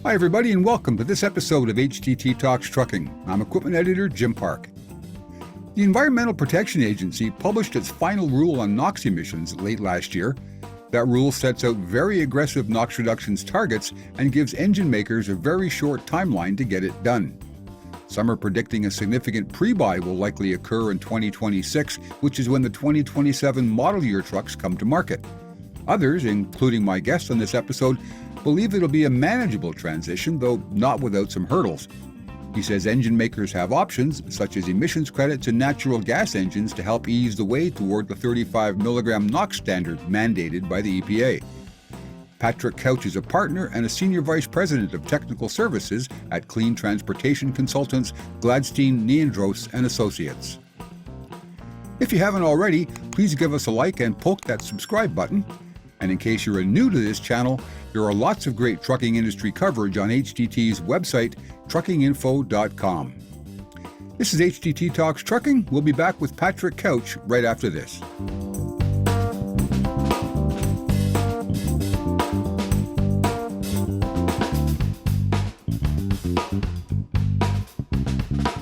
Hi, everybody, and welcome to this episode of HTT Talks Trucking. I'm Equipment Editor Jim Park. The Environmental Protection Agency published its final rule on NOx emissions late last year. That rule sets out very aggressive NOx reductions targets and gives engine makers a very short timeline to get it done. Some are predicting a significant pre-buy will likely occur in 2026, which is when the 2027 model year trucks come to market. Others, including my guest on this episode, believe it'll be a manageable transition, though not without some hurdles. He says engine makers have options, such as emissions credits and natural gas engines, to help ease the way toward the 35 milligram NOx standard mandated by the EPA. Patrick Couch is a partner and a senior vice president of technical services at Clean Transportation Consultants, Gladstein, Niandros and Associates. If you haven't already, please give us a like and poke that subscribe button. And in case you're new to this channel, there are lots of great trucking industry coverage on HTT's website, truckinginfo.com. This is HTT Talks Trucking. We'll be back with Patrick Couch right after this.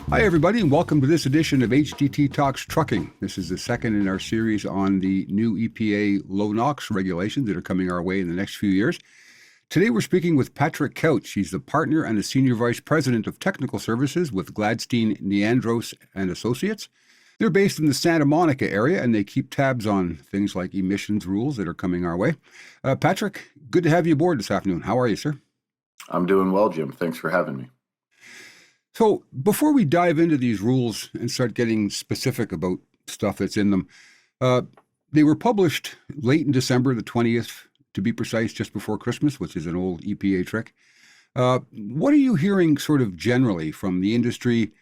Hi, everybody, and welcome to this edition of HTT Talks Trucking. This is the second in our series on the new EPA low-NOx regulations that are coming our way in the next few years. Today, we're speaking with Patrick Couch. He's the partner and a senior vice president of technical services with Gladstein, Niandros and Associates. They're based in the Santa Monica area, and they keep tabs on things like emissions rules that are coming our way. Patrick, good to have you aboard this afternoon. How are you, sir? I'm doing well, Jim. Thanks for having me. So before we dive into these rules and start getting specific about stuff that's in them, they were published late in December, the 20th, to be precise, just before Christmas, which is an old EPA trick. What are you hearing sort of generally from the industry,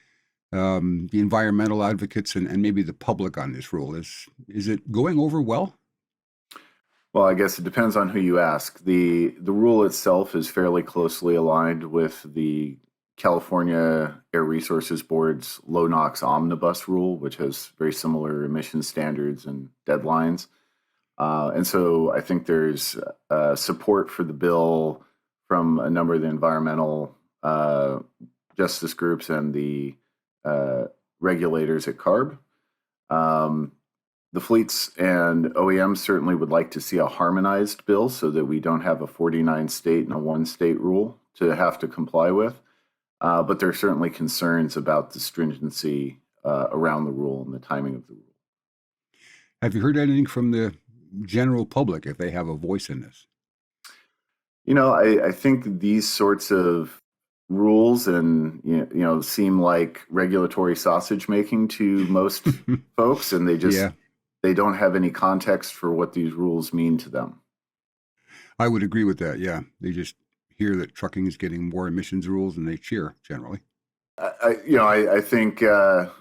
the environmental advocates, and maybe the public on this rule? Is it going over well? Well, I guess it depends on who you ask. The rule itself is fairly closely aligned with the California Air Resources Board's low-NOx omnibus rule, which has very similar emission standards and deadlines. And so I think there's support for the bill from a number of the environmental justice groups and the regulators at CARB. The fleets and OEMs certainly would like to see a harmonized bill so that we don't have a 49 state and a one state rule to have to comply with. But there are certainly concerns about the stringency around the rule and the timing of the rule. Have you heard anything from the general public, if they have a voice in this? You know, I think these sorts of rules and seem like regulatory sausage making to most folks, and they don't have any context for what these rules mean to them. I would agree with that. Yeah, they just hear that trucking is getting more emissions rules and they cheer generally. I think that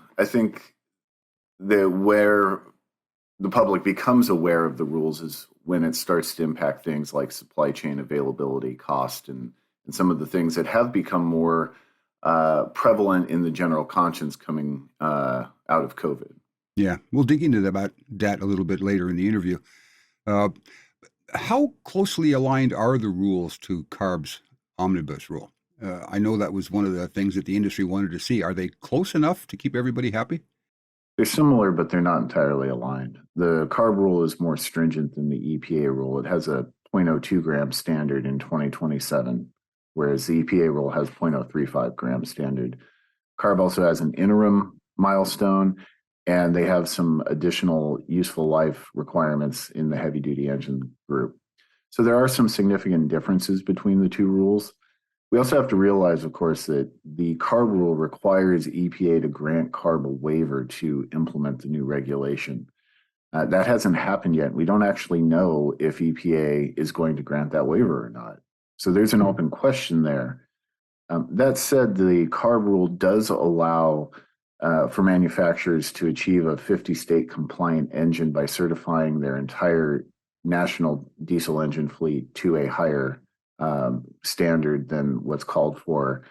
where the public becomes aware of the rules is when it starts to impact things like supply chain availability, cost, and some of the things that have become more prevalent in the general conscience coming out of COVID. Yeah, we'll dig into that a little bit later in the interview. How closely aligned are the rules to CARB's omnibus rule? I know that was one of the things that the industry wanted to see. Are they close enough to keep everybody happy? They're similar, but they're not entirely aligned. The CARB rule is more stringent than the EPA rule. It has a 0.02 gram standard in 2027, whereas the EPA rule has 0.035 gram standard. CARB also has an interim milestone, and they have some additional useful life requirements in the heavy-duty engine group. So there are some significant differences between the two rules. We also have to realize, of course, that the CARB rule requires EPA to grant CARB a waiver to implement the new regulation. That hasn't happened yet. We don't actually know if EPA is going to grant that waiver or not. So there's an open question there. That said, the CARB rule does allow for manufacturers to achieve a 50-state compliant engine by certifying their entire national diesel engine fleet to a higher standard than what's called for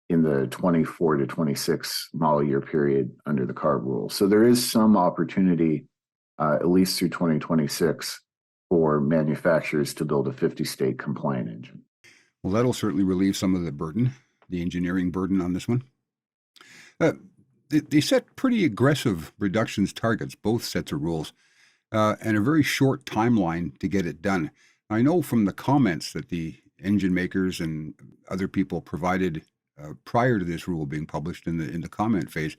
in the 24 to 26 model year period under the CARB rule. So there is some opportunity, at least through 2026, for manufacturers to build a 50-state compliant engine. Well, that'll certainly relieve some of the burden, the engineering burden on this one. Uh, they set pretty aggressive reductions targets, both sets of rules, and a very short timeline to get it done. I know from the comments that the engine makers and other people provided prior to this rule being published in the comment phase,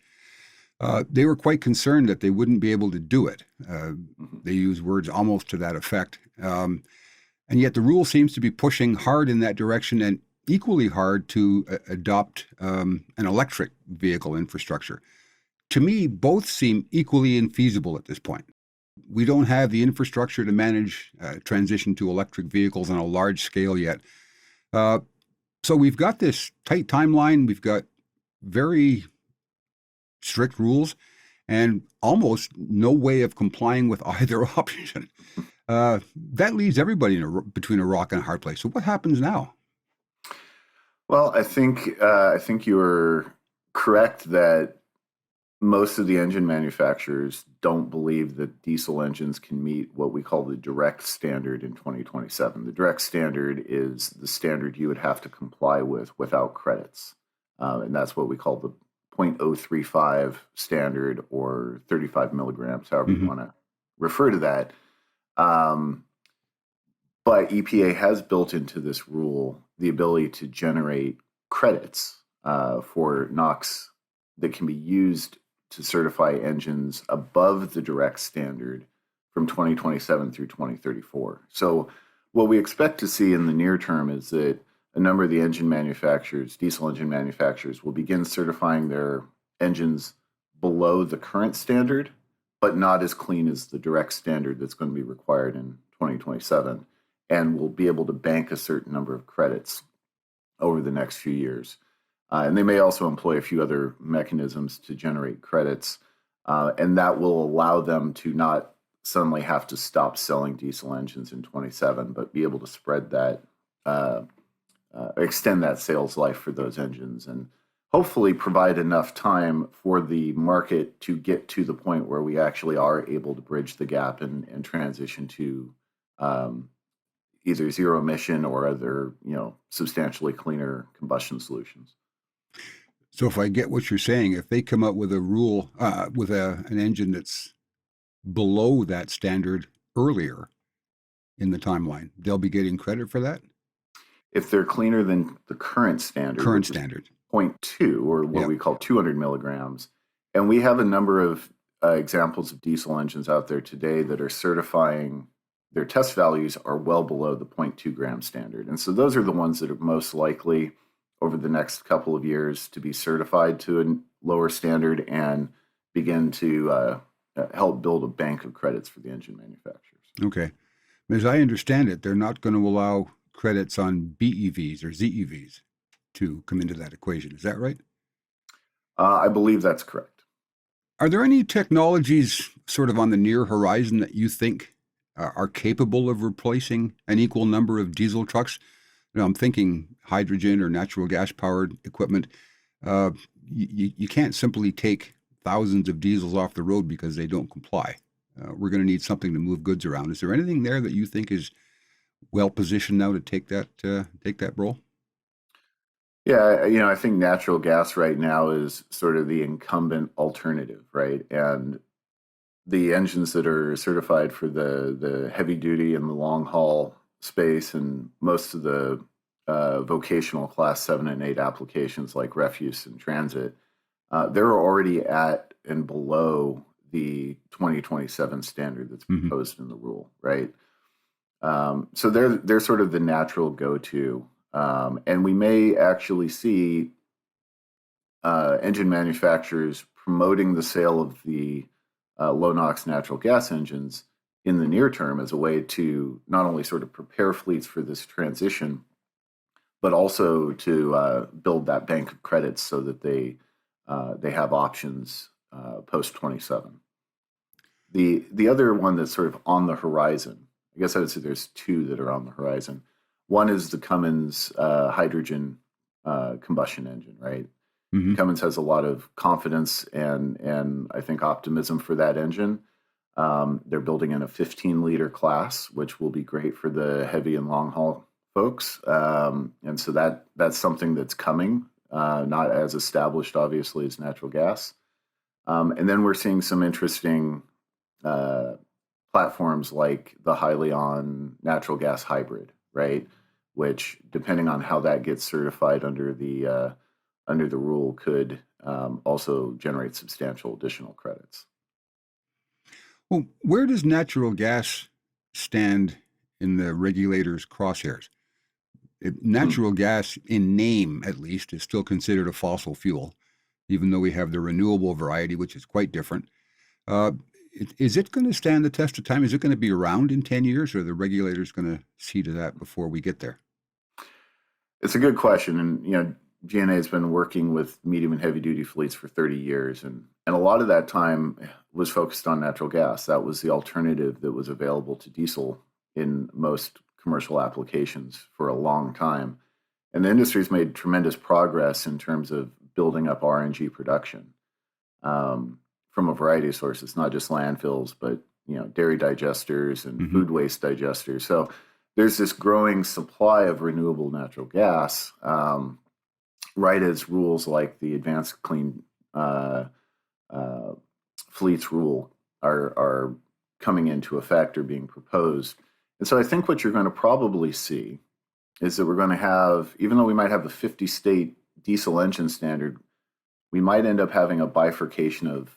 they were quite concerned that they wouldn't be able to do it. Mhm. They use words almost to that effect. And yet the rule seems to be pushing hard in that direction and equally hard to adopt an electric vehicle infrastructure. To me, both seem equally infeasible at this point. We don't have the infrastructure to manage transition to electric vehicles on a large scale yet. Uh, so we've got this tight timeline. We've got very strict rules and almost no way of complying with either option. That leaves everybody between a rock and a hard place. So what happens now? Well, I think you're correct that most of the engine manufacturers don't believe that diesel engines can meet what we call the direct standard in 2027. The direct standard is the standard you would have to comply with without credits. And that's what we call the 0.035 standard or 35 milligrams, however you Mm-hmm. want to refer to that. Um, but EPA has built into this rule the ability to generate credits for NOx that can be used to certify engines above the direct standard from 2027 through 2034. So what we expect to see in the near term is that a number of the engine manufacturers, diesel engine manufacturers, will begin certifying their engines below the current standard, but not as clean as the direct standard that's going to be required in 2027, and will be able to bank a certain number of credits over the next few years. And they may also employ a few other mechanisms to generate credits, and that will allow them to not suddenly have to stop selling diesel engines in 27, but be able to spread that, extend that sales life for those engines, and hopefully provide enough time for the market to get to the point where we actually are able to bridge the gap and transition to um, either zero emission or other, substantially cleaner combustion solutions. So if I get what you're saying, if they come up with a rule with an engine that's below that standard earlier in the timeline, they'll be getting credit for that If they're cleaner than the current standard, current which is standard. zero point 0.2 or what Yep. we call 200 milligrams, and we have a number of examples of diesel engines out there today that are certifying their test values are well below the zero point 0.2 gram standard. And so those are the ones that are most likely over the next couple of years to be certified to a lower standard and begin to help build a bank of credits for the engine manufacturers. Okay. As I understand it, they're not going to allow credits on BEVs or ZEVs to come into that equation. Is that right? I believe that's correct. Are there any technologies sort of on the near horizon that you think are capable of replacing an equal number of diesel trucks? I'm thinking hydrogen or natural gas powered equipment. Uh, you can't simply take thousands of diesels off the road because they don't comply. We're going to need something to move goods around. Is there anything there that you think is well positioned now to take that role? Yeah, I think natural gas right now is sort of the incumbent alternative, right? And the engines that are certified for the heavy duty and the long haul space and most of the vocational class 7 and 8 applications like refuse and transit, they're already at and below the 2027 standard that's Hmm. proposed in the rule, right? So they're sort of the natural go-to, and we may actually see engine manufacturers promoting the sale of the low NOx natural gas engines in the near term as a way to not only sort of prepare fleets for this transition, but also to build that bank of credits so that they have options post 27. The other one that's sort of on the horizon, I guess I would say there's two that are on the horizon. One is the Cummins hydrogen combustion engine, right? Hmm. Cummins has a lot of confidence and I think optimism for that engine. They're building in a 15-liter class, which will be great for the heavy and long haul folks. And so that's something that's coming, not as established, obviously, as natural gas. And then we're seeing some interesting uh, platforms like the Hyliion natural gas hybrid, right? Which, depending on how that gets certified under the rule, could also generate substantial additional credits. Well, where does natural gas stand in the regulators' crosshairs? Hmm. Natural gas, in name at least, is still considered a fossil fuel, even though we have the renewable variety, which is quite different. Uh, is it going to stand the test of time? Is it going to be around in 10 years, or are the regulators going to see to that before we get there? It's a good question, and GNA has been working with medium and heavy duty fleets for 30 years, and a lot of that time was focused on natural gas. That was the alternative that was available to diesel in most commercial applications for a long time. And the industry's made tremendous progress in terms of building up RNG production from a variety of sources, not just landfills, but dairy digesters and Hmm. food waste digesters. So there's this growing supply of renewable natural gas, right as rules like the Advanced Clean uh, uh, Fleets rule are coming into effect or being proposed. And so I think what you're going to probably see is that we're going to have, even though we might have a 50-state diesel engine standard, we might end up having a bifurcation of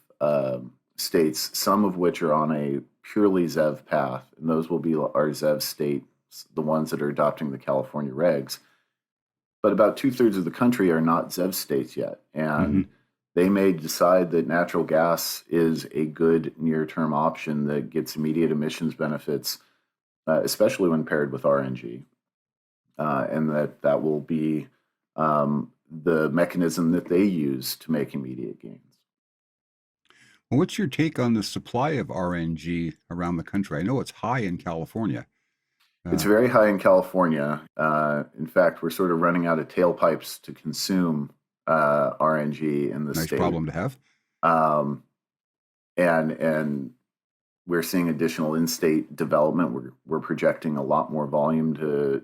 states, some of which are on a purely ZEV path, and those will be our ZEV states, the ones that are adopting the California regs. But about two-thirds of the country are not ZEV states yet, Hmm. and they may decide that natural gas is a good near-term option that gets immediate emissions benefits, especially when paired with RNG, and that will be the mechanism that they use to make immediate gains. Well, what's your take on the supply of RNG around the country? I know it's high in California. It's Uh, very high in California. In fact, we're sort of running out of tailpipes to consume RNG in the nice state. problem to have. Um, and we're seeing additional in-state development. We're projecting a lot more volume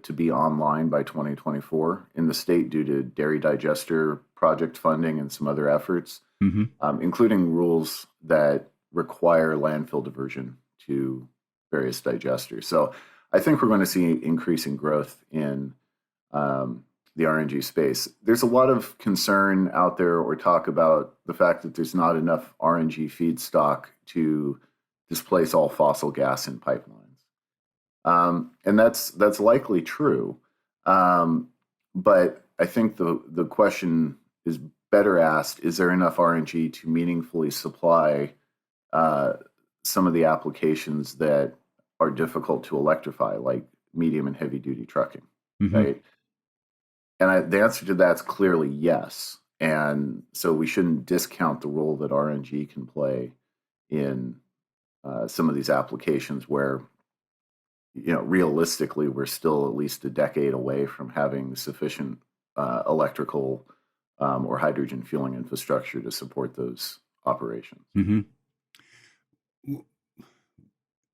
to be online by 2024 in the state due to dairy digester project funding and some other efforts, Hmm. including rules that require landfill diversion to various digesters. So I think we're going to see increasing growth in the RNG space. There's a lot of concern out there or talk about the fact that there's not enough RNG feedstock to displace all fossil gas in pipelines. And that's likely true. Um, but I think the question is better asked: is there enough RNG to meaningfully supply uh, some of the applications that are difficult to electrify, like medium and heavy duty trucking, Hmm. right? And the answer to that's clearly yes. And so we shouldn't discount the role that RNG can play in some of these applications where, realistically, we're still at least a decade away from having sufficient electrical or hydrogen fueling infrastructure to support those operations. Hmm.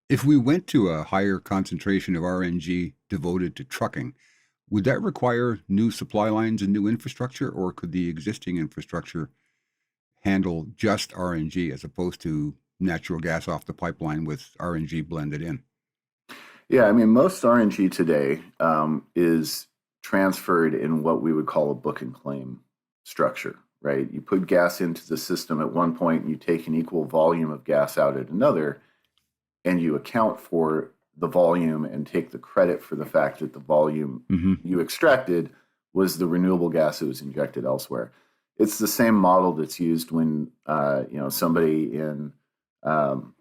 If we went to a higher concentration of RNG devoted to trucking, would that require new supply lines and new infrastructure, or could the existing infrastructure handle just RNG as opposed to natural gas off the pipeline with RNG blended in? Yeah, I mean, most RNG today is transferred in what we would call a book and claim structure, right? You put gas into the system at one point, and you take an equal volume of gas out at another, and you account for the volume and take the credit for the fact that the volume Hmm. you extracted was the renewable gas that was injected elsewhere. It's the same model that's used when somebody in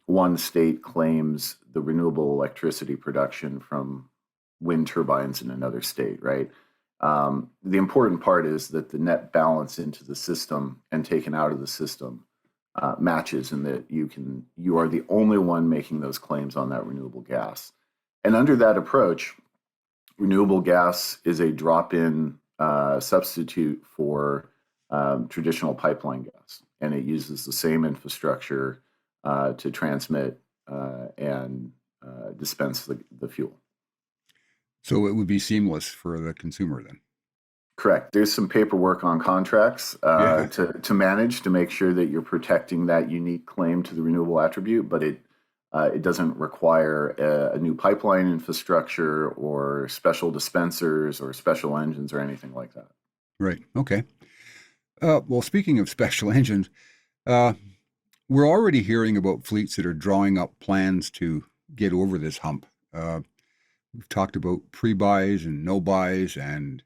one state claims the renewable electricity production from wind turbines in another state, right? The important part is that the net balance into the system and taken out of the system matches, and that you are the only one making those claims on that renewable gas. And under that approach, renewable gas is a drop-in substitute for traditional pipeline gas, and it uses the same infrastructure to transmit and dispense the fuel. So it would be seamless for the consumer then. Correct. There's some paperwork on contracts Yeah. to manage to make sure that you're protecting that unique claim to the renewable attribute, but it doesn't require a new pipeline infrastructure or special dispensers or special engines or anything like that. Right. Okay. Well, speaking of special engines, uh, we're already hearing about fleets that are drawing up plans to get over this hump. We've talked about pre-buys and no-buys, and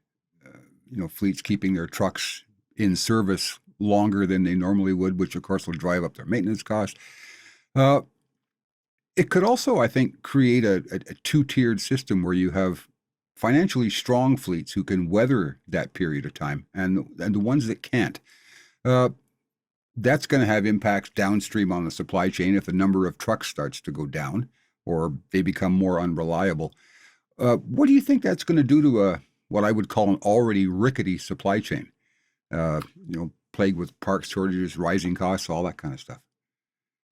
fleets keeping their trucks in service longer than they normally would, which of course will drive up their maintenance costs. Uh, it could also, I think, create a two-tiered system where you have financially strong fleets who can weather that period of time, and the ones that can't. Uh, that's going to have impacts downstream on the supply chain if the number of trucks starts to go down or they become more unreliable. What do you think that's going to do to what I would call an already rickety supply chain? Plagued with part shortages, rising costs, all that kind of stuff.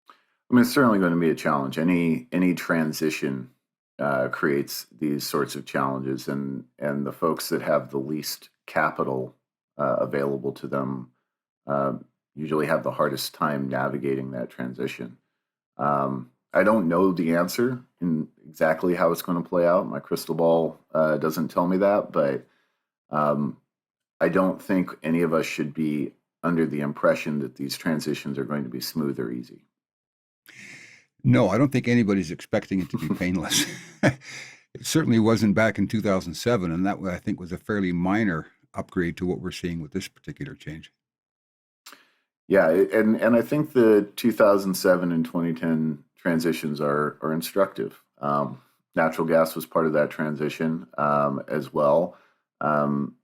I mean, it's certainly going to be a challenge. Any transition creates these sorts of challenges, and the folks that have the least capital available to them uh, usually have the hardest time navigating that transition. I don't know the answer in exactly how it's going to play out. My crystal ball doesn't tell me that, but um, I don't think any of us should be under the impression that these transitions are going to be smooth or easy. No, I don't think anybody's expecting it to be painless. It certainly wasn't back in 2007, and that I think was a fairly minor upgrade to what we're seeing with this particular change. Yeah, and I think the 2007 and 2010 transitions are instructive. Natural gas was part of that transition as well. Um,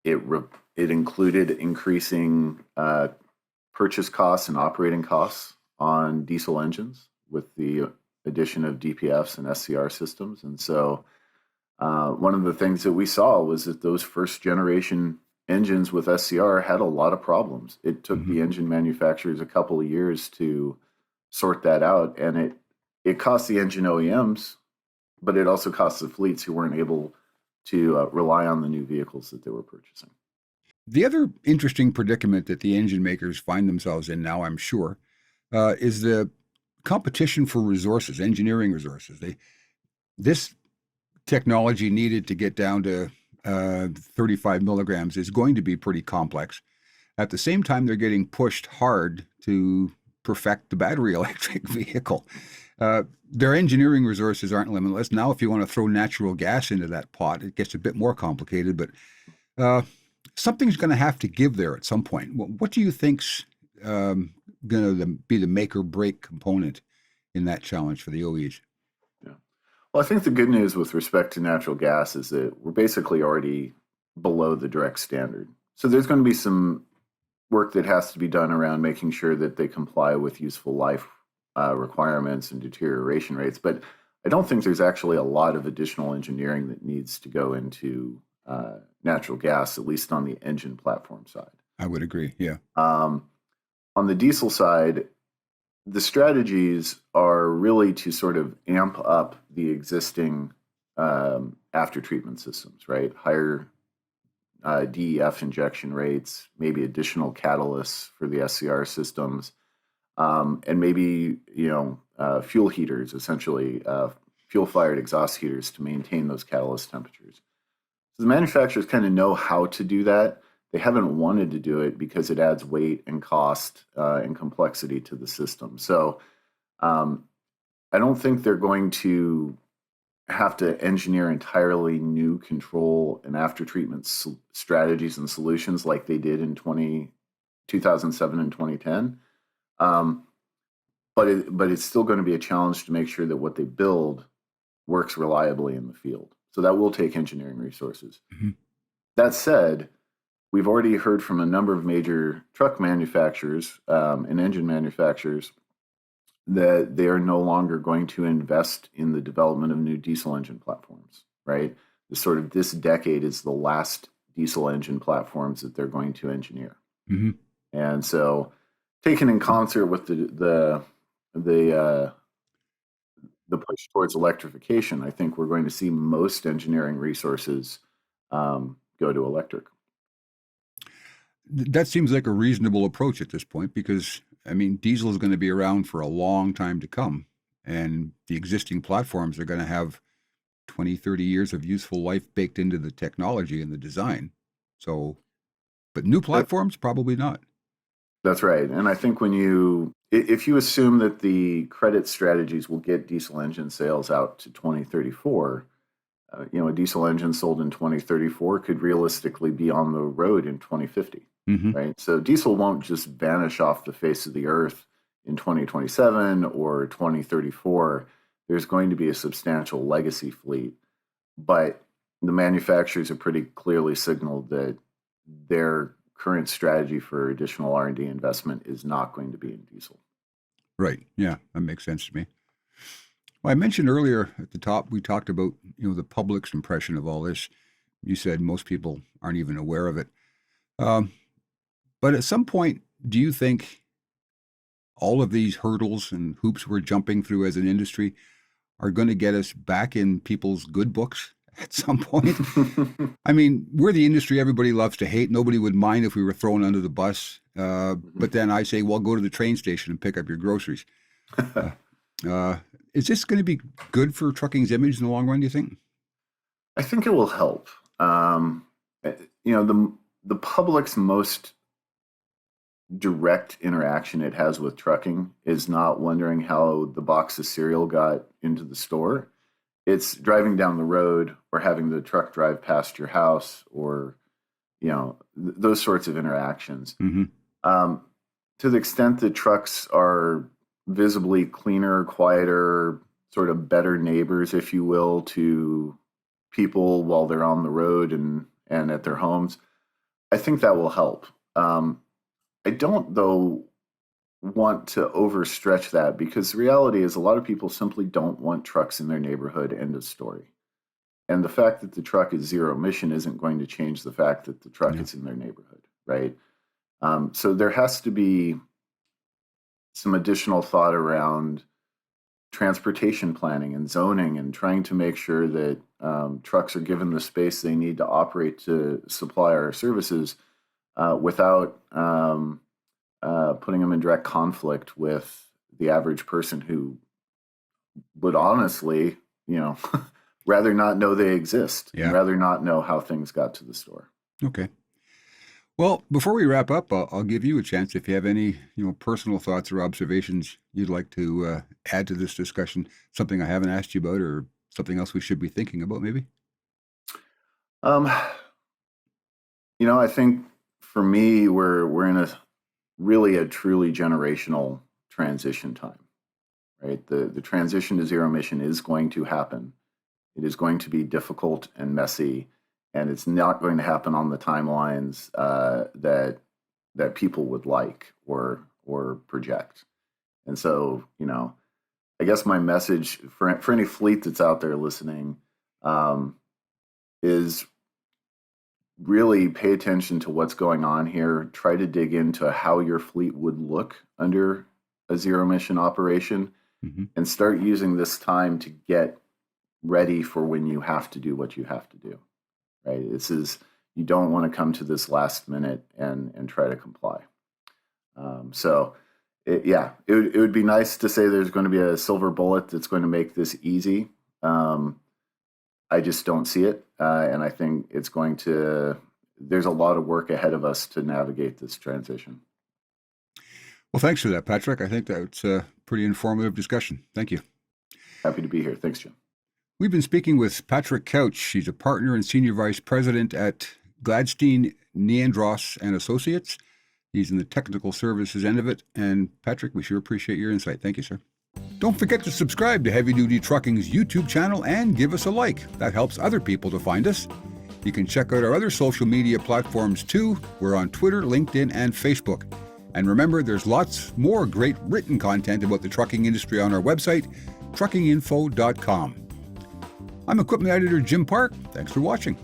it included increasing purchase costs and operating costs on diesel engines with the addition of DPFs and SCR systems. And so one of the things that we saw was that those first generation engines with SCR had a lot of problems. It took Mm-hmm. the engine manufacturers a couple of years to sort that out, and it cost the engine OEMs, but it also cost the fleets who weren't able to rely on the new vehicles that they were purchasing. The other interesting predicament that the engine makers find themselves in now, I'm sure, is the competition for resources, engineering resources. This technology needed to get down to 35 milligrams is going to be pretty complex. At the same time, they're getting pushed hard to perfect the battery electric vehicle. Their engineering resources aren't limitless. Now, if you want to throw natural gas into that pot, it gets a bit more complicated, but uh, something's going to have to give there at some point. What do you think's going to be the make or break component in that challenge for the OEs? Yeah. Well, I think the good news with respect to natural gas is that we're basically already below the direct standard. So there's going to be some work that has to be done around making sure that they comply with useful life requirements and deterioration rates. But I don't think there's actually a lot of additional engineering that needs to go into natural gas, at least on the engine platform side. I would agree. Yeah. On the diesel side, the strategies are really to sort of amp up the existing after treatment systems, right? Higher DEF injection rates, maybe additional catalysts for the SCR systems, and maybe fuel heaters, essentially fuel-fired exhaust heaters to maintain those catalyst temperatures. So the manufacturers kind of know how to do that. They haven't wanted to do it because it adds weight and cost and complexity to the system. So I don't think they're going to have to engineer entirely new control and after treatment strategies and solutions like they did in 2007 and 2010. But it's still going to be a challenge to make sure that what they build works reliably in the field. So that will take engineering resources. Mm-hmm. That said, we've already heard from a number of major truck manufacturers and engine manufacturers that they are no longer going to invest in the development of new diesel engine platforms, right? This decade is the last diesel engine platforms that they're going to engineer. Mm-hmm. And so taken in concert with the the push towards electrification, I think we're going to see most engineering resources go to electric. That seems like a reasonable approach at this point because, I mean, diesel is going to be around for a long time to come. And the existing platforms are going to have 20, 30 years of useful life baked into the technology and the design. So, but new platforms, probably not. That's right. And I think if you assume that the credit strategies will get diesel engine sales out to 2034, a diesel engine sold in 2034 could realistically be on the road in 2050, right? So diesel won't just vanish off the face of the earth in 2027 or 2034. There's going to be a substantial legacy fleet, but the manufacturers have pretty clearly signaled that their current strategy for additional R&D investment is not going to be in diesel. Right. Yeah, that makes sense to me. Well, I mentioned earlier at the top, we talked about, the public's impression of all this. You said most people aren't even aware of it. But at some point, do you think all of these hurdles and hoops we're jumping through as an industry are going to get us back in people's good books at some point? I mean, we're the industry everybody loves to hate. Nobody would mind if we were thrown under the bus. But then I say, well, go to the train station and pick up your groceries. Is this going to be good for trucking's image in the long run, do you think? I think it will help. The public's most direct interaction it has with trucking is not wondering how the box of cereal got into the store. It's driving down the road or having the truck drive past your house or, those sorts of interactions. To the extent that trucks are visibly cleaner, quieter, sort of better neighbors, if you will, to people while they're on the road and at their homes, I think that will help. I don't, though, want to overstretch that because the reality is a lot of people simply don't want trucks in their neighborhood, end of story. And the fact that the truck is zero emission isn't going to change the fact that the truck is in their neighborhood, right? So there has to be some additional thought around transportation planning and zoning and trying to make sure that trucks are given the space they need to operate to supply our services without putting them in direct conflict with the average person who would honestly, rather not know they exist and rather not know how things got to the store. Okay. Well, before we wrap up, I'll give you a chance if you have any, personal thoughts or observations you'd like to add to this discussion, something I haven't asked you about or something else we should be thinking about maybe? I think for me, we're in a truly generational transition time, right? The transition to zero emission is going to happen. It is going to be difficult and messy, and it's not going to happen on the timelines that people would like or project. And so, I guess my message for any fleet that's out there listening is really pay attention to what's going on here. Try to dig into how your fleet would look under a zero emission operation and start using this time to get ready for when you have to do what you have to do, right? You don't want to come to this last minute and try to comply. It would be nice to say there's going to be a silver bullet that's going to make this easy. I just don't see it. And I think there's a lot of work ahead of us to navigate this transition. Well, thanks for that, Patrick. I think that's a pretty informative discussion. Thank you. Happy to be here. Thanks, Jim. We've been speaking with Patrick Couch. He's a partner and senior vice president at Gladstein, Neandros and Associates. He's in the technical services end of it. And Patrick, we sure appreciate your insight. Thank you, sir. Don't forget to subscribe to Heavy Duty Trucking's YouTube channel and give us a like. That helps other people to find us. You can check out our other social media platforms too. We're on Twitter, LinkedIn, and Facebook. And remember, there's lots more great written content about the trucking industry on our website, truckinginfo.com. I'm equipment editor Jim Park. Thanks for watching.